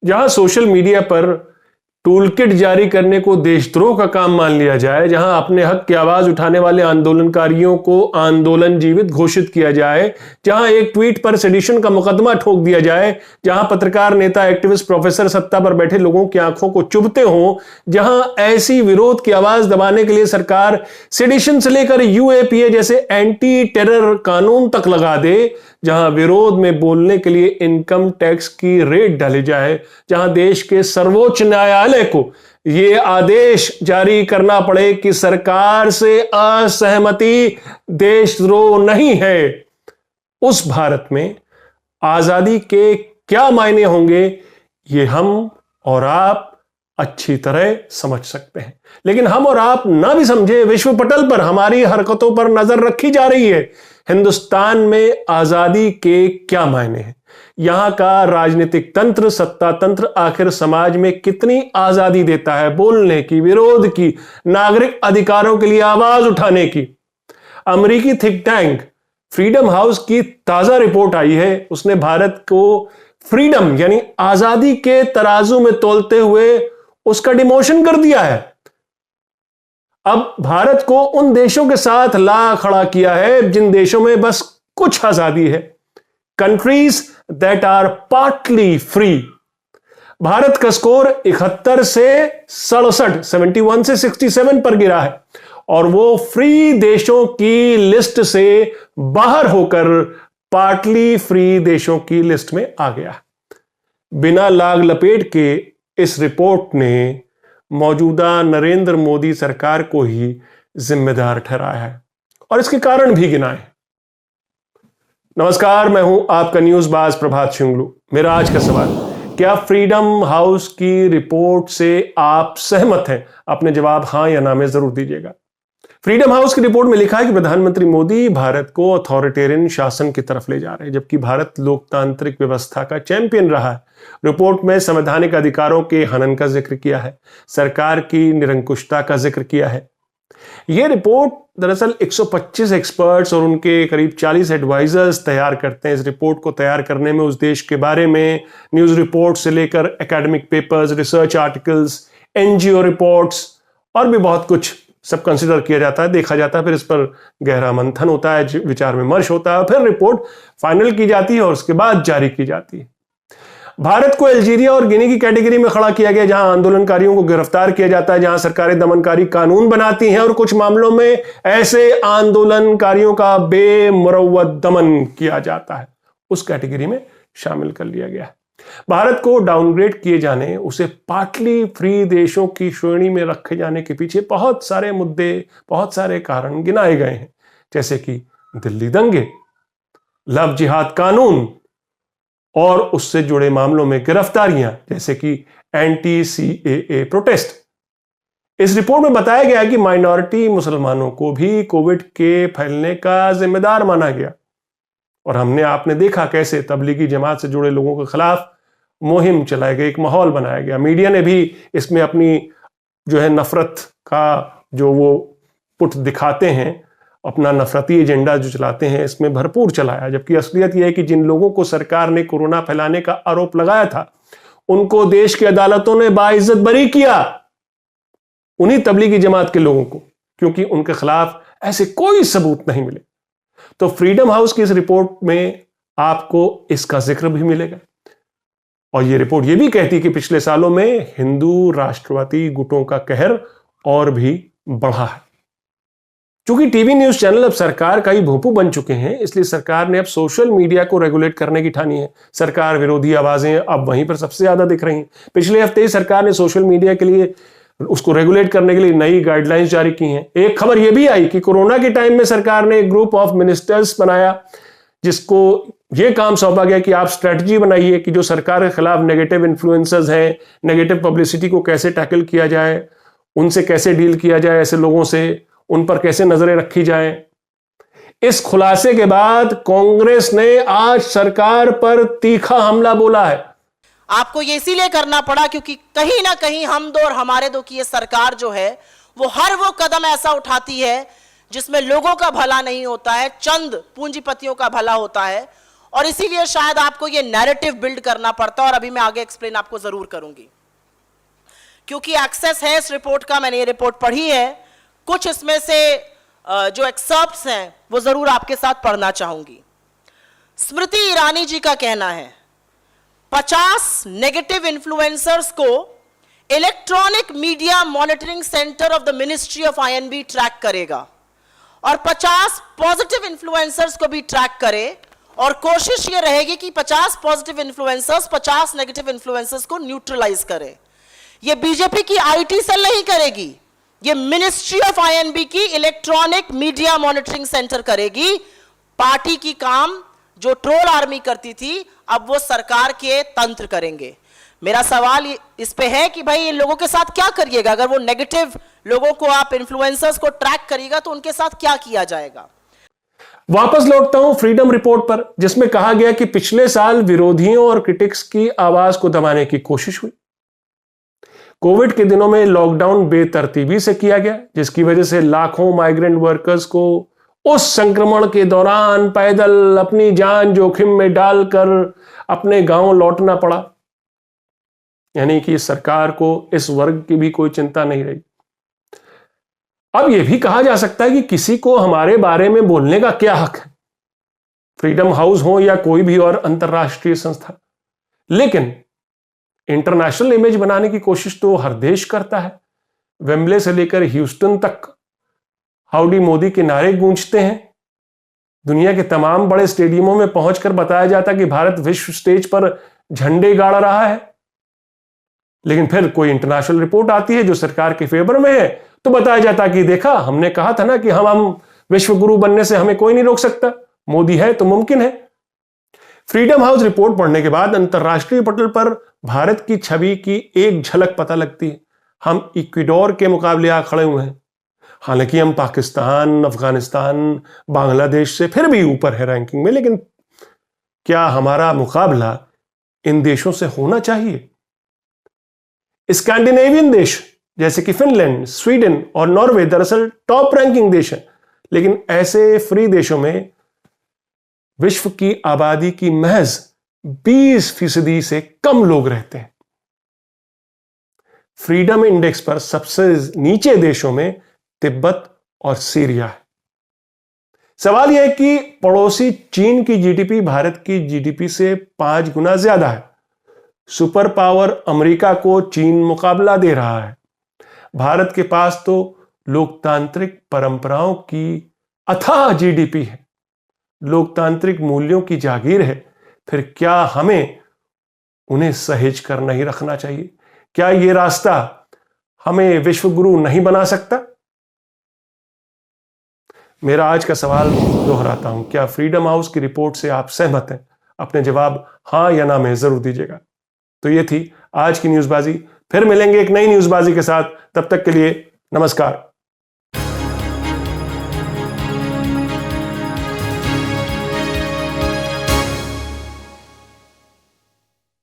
जहां social media पर toolkit जारी करने को देशद्रोह का काम मान लिया जाए, जहां अपने हक की आवाज उठाने वाले आंदोलनकारियों को आंदोलन जीवित घोषित किया जाए, जहां एक ट्वीट पर सेडिशन का मुकदमा ठोक दिया जाए, जहां पत्रकार, नेता, एक्टिविस्ट, प्रोफेसर सत्ता पर बैठे लोगों की आंखों को चुभते हों, जहां ऐसी विरोध की आवाज दबाने के लिए सरकार सेडिशन से लेकर यूएपीए जैसे एंटी टेरर कानून तक लगा दे, जहां विरोध में बोलने के लिए इनकम टैक्स की रेट डाली जाए, जहां देश के सर्वोच्च न्यायालय को यह आदेश जारी करना पड़े कि सरकार से असहमति देशद्रोह नहीं है, उस भारत में आजादी के क्या मायने होंगे ये हम और आप अच्छी तरह समझ सकते हैं। लेकिन हम और आप ना भी समझे, विश्व पटल पर हमारी हरकतों पर नजर रखी जा रही है। हिंदुस्तान में आजादी के क्या मायने हैं, यहां का राजनीतिक तंत्र, सत्ता तंत्र आखिर समाज में कितनी आजादी देता है बोलने की, विरोध की, नागरिक अधिकारों के लिए आवाज उठाने की। अमेरिकी थिंक टैंक फ्रीडम हाउस की ताजा रिपोर्ट आई है। उसने भारत को फ्रीडम यानी आजादी के तराजू में तोलते हुए उसका डिमोशन कर दिया है। अब भारत को उन देशों के साथ ला खड़ा किया है जिन देशों में बस कुछ आजादी है, countries that are partly free. Bharat का स्कोर 71 से 67, 71 से 67 पर गिरा है और वो फ्री देशों की लिस्ट से बाहर होकर पार्टली फ्री देशों की लिस्ट में आ गया। बिना लाग लपेट के इस रिपोर्ट ने मौजूदा नरेंद्र मोदी सरकार को ही जिम्मेदार ठहराया है और इसके कारण भी गिनाए। नमस्कार, मैं हूं आपका न्यूज बाज प्रभात शुंगलू। मेरा आज का सवाल, क्या फ्रीडम हाउस की रिपोर्ट से आप सहमत हैं? अपने जवाब हां या ना में जरूर दीजिएगा। फ्रीडम हाउस की रिपोर्ट में लिखा है कि प्रधानमंत्री मोदी भारत को अथॉरिटेरियन शासन की तरफ ले जा रहे हैं, जबकि भारत लोकतांत्रिक व्यवस्था का चैंपियन रहा है। रिपोर्ट में संवैधानिक अधिकारों के हनन का जिक्र किया है, सरकार की निरंकुशता का जिक्र किया है। यह रिपोर्ट दरअसल 125 एक्सपर्ट्स और उनके करीब 40 एडवाइजर्स तैयार करते हैं। इस रिपोर्ट को तैयार करने में उस देश के बारे में न्यूज रिपोर्ट से लेकर academic papers, research articles, NGO reports और भी बहुत कुछ सब कंसिडर किया जाता है, देखा जाता है, फिर इस पर गहरा मंथन होता है, विचार विमर्श होता है, फिर रिपोर्ट फाइनल की जाती है और उसके बाद जारी की जाती है। भारत को अल्जीरिया और गिनी की कैटेगरी में खड़ा किया गया, जहां आंदोलनकारियों को गिरफ्तार किया जाता है, जहां सरकारें दमनकारी कानून बनाती हैं और कुछ मामलों में ऐसे आंदोलनकारियों का बेमुरव्वत दमन किया जाता है, उस कैटेगरी में शामिल कर लिया गया है। भारत को डाउनग्रेड किए जाने, उसे पार्टली फ्री देशों की श्रेणी में रखे जाने के पीछे बहुत सारे मुद्दे, बहुत सारे कारण गिनाए गए हैं, जैसे कि दिल्ली दंगे, लव जिहाद कानून और उससे जुड़े मामलों में गिरफ्तारियां, जैसे कि एंटी सीएए प्रोटेस्ट। इस रिपोर्ट में बताया गया कि माइनॉरिटी मुसलमानों को भी कोविड के फैलने का जिम्मेदार माना गया और आपने देखा कैसे तबलीगी जमात से जुड़े लोगों के खिलाफ मुहिम चलाई गई, एक माहौल बनाया गया। मीडिया ने भी इसमें अपनी नफरत का जो वो पुट दिखाते हैं, अपना नफरती एजेंडा जो चलाते हैं, इसमें भरपूर चलाया। जबकि असलियत यह है कि जिन लोगों को सरकार ने कोरोना फैलाने का आरोप लगाया था, उनको देश की अदालतों ने बाइज्जत बरी किया, उन्हीं तबलीगी जमात के लोगों को, क्योंकि उनके खिलाफ ऐसे कोई सबूत नहीं मिले। तो फ्रीडम हाउस की इस रिपोर्ट में आपको इसका जिक्र भी मिलेगा और यह रिपोर्ट यह भी कहती है कि पिछले सालों में हिंदू राष्ट्रवादी गुटों का कहर और भी बढ़ा है। चूंकि टीवी न्यूज चैनल अब सरकार का ही भोंपू बन चुके हैं, इसलिए सरकार ने अब सोशल मीडिया को रेगुलेट करने की ठानी है। सरकार विरोधी आवाजें अब वहीं पर सबसे ज्यादा दिख रही हैं। पिछले हफ्ते ही सरकार ने सोशल मीडिया के लिए, उसको रेगुलेट करने के लिए नई गाइडलाइंस जारी की हैं। एक खबर यह भी आई कि कोरोना के टाइम में सरकार ने एक ग्रुप ऑफ मिनिस्टर्स बनाया, जिसको यह काम सौंपा गया कि आप स्ट्रेटजी बनाइए कि जो सरकार के खिलाफ नेगेटिव इन्फ्लुएंसर्स हैं, नेगेटिव पब्लिसिटी को कैसे टैकल किया जाए, उनसे कैसे डील किया जाए, ऐसे लोगों से उन पर कैसे नजरें रखी जाए। इस खुलासे के बाद कांग्रेस ने आज सरकार पर तीखा हमला बोला है। आपको ये इसीलिए करना पड़ा क्योंकि कहीं ना कहीं हम दो और हमारे दो की ये सरकार जो है वो हर वो कदम ऐसा उठाती है जिसमें लोगों का भला नहीं होता है, चंद पूंजीपतियों का भला होता है और इसीलिए शायद आपको ये नैरेटिव बिल्ड करना पड़ता है, और अभी मैं आगे एक्सप्लेन आपको जरूर करूंगी। क्योंकि एक्सेस है इस रिपोर्ट का, मैंने ये रिपोर्ट पढ़ी है, कुछ इसमें से जो एक्सर्प्ट्स हैं वो जरूर आपके साथ पढ़ना चाहूंगी। स्मृति ईरानी जी का कहना है 50 नेगेटिव इन्फ्लुएंसर्स को electronic media monitoring centre of the ministry of I&B track करेगा और 50 पॉजिटिव इन्फ्लुएंसर्स को भी ट्रैक करे, और कोशिश ये रहेगी कि 50 पॉजिटिव इन्फ्लुएंसर्स 50 नेगेटिव इन्फ्लुएंसर्स को न्यूट्रलाइज करे। ये बीजेपी की आईटी सेल नहीं करेगी, ये मिनिस्ट्री ऑफ आईएनबी की इलेक्ट्रॉनिक मीडिया मॉनिटरिंग सेंटर करेगी। पार्टी की काम जो ट्रोल आर्मी करती थी, अब वो सरकार के तंत्र करेंगे। मेरा सवाल इस पे है कि भाई इन लोगों के साथ क्या करिएगा? अगर वो नेगेटिव लोगों को, आप इन्फ्लुएंसर्स को ट्रैक करिएगा, तो उनके साथ क्या किया जाएगा? वापस लौटता हूं फ्रीडम रिपोर्ट पर, जिसमें कहा गया कि पिछले साल विरोधियों और क्रिटिक्स की आवाज को दबाने की कोशिश हुई। कोविड के दिनों में लॉकडाउन बेतरतीबी से किया गया, जिसकी वजह से लाखों माइग्रेंट वर्कर्स को उस संक्रमण के दौरान पैदल अपनी जान जोखिम में डालकर अपने गांव लौटना पड़ा। यानी कि सरकार को इस वर्ग की भी कोई चिंता नहीं रही। अब यह भी कहा जा सकता है कि किसी को हमारे बारे में बोलने का क्या हक है, फ्रीडम हाउस हो या कोई भी और अंतरराष्ट्रीय संस्था। लेकिन इंटरनेशनल इमेज बनाने की कोशिश तो हर देश करता है। वेम्बले से लेकर ह्यूस्टन तक हाउडी मोदी के नारे गूंजते हैं। दुनिया के तमाम बड़े स्टेडियमों में पहुंचकर बताया जाता कि भारत विश्व स्टेज पर झंडे गाड़ रहा है। लेकिन फिर कोई इंटरनेशनल रिपोर्ट आती है जो सरकार के फेवर में है, तो बताया जाता कि देखा, हमने कहा था ना कि हम विश्व गुरु बनने से हमें कोई नहीं रोक सकता, मोदी है तो मुमकिन है। फ्रीडम हाउस रिपोर्ट पढ़ने के बाद अंतरराष्ट्रीय पटल पर भारत की छवि की एक झलक पता लगती है। हम इक्वाडोर के मुकाबले आ खड़े हुए हैं। हालांकि हम पाकिस्तान, अफगानिस्तान, बांग्लादेश से फिर भी ऊपर है रैंकिंग में, लेकिन क्या हमारा मुकाबला इन देशों से होना चाहिए? स्कैंडिनेवियन देश जैसे कि फिनलैंड, स्वीडन और नॉर्वे दरअसल टॉप रैंकिंग देश हैं, लेकिन ऐसे फ्री देशों में विश्व की आबादी की महज 20% से कम लोग रहते हैं। फ्रीडम इंडेक्स पर सबसे नीचे देशों में तिब्बत और सीरिया है। सवाल यह है कि पड़ोसी चीन की जीडीपी भारत की जीडीपी से 5 गुना ज्यादा है। सुपर पावर अमेरिका को चीन मुकाबला दे रहा है। भारत के पास तो लोकतांत्रिक परंपराओं की अथाह जीडीपी है, लोकतांत्रिक मूल्यों की जागीर है। फिर क्या हमें उन्हें सहेज कर नहीं रखना चाहिए? क्या यह रास्ता हमें विश्व गुरु नहीं बना सकता? मेरा आज का सवाल दोहराता हूं, क्या फ्रीडम हाउस की रिपोर्ट से आप सहमत हैं? अपने जवाब हां या ना में जरूर दीजिएगा। तो ये थी आज की न्यूज़बाजी। फिर मिलेंगे एक नई न्यूज़बाजी के साथ। तब तक के लिए नमस्कार।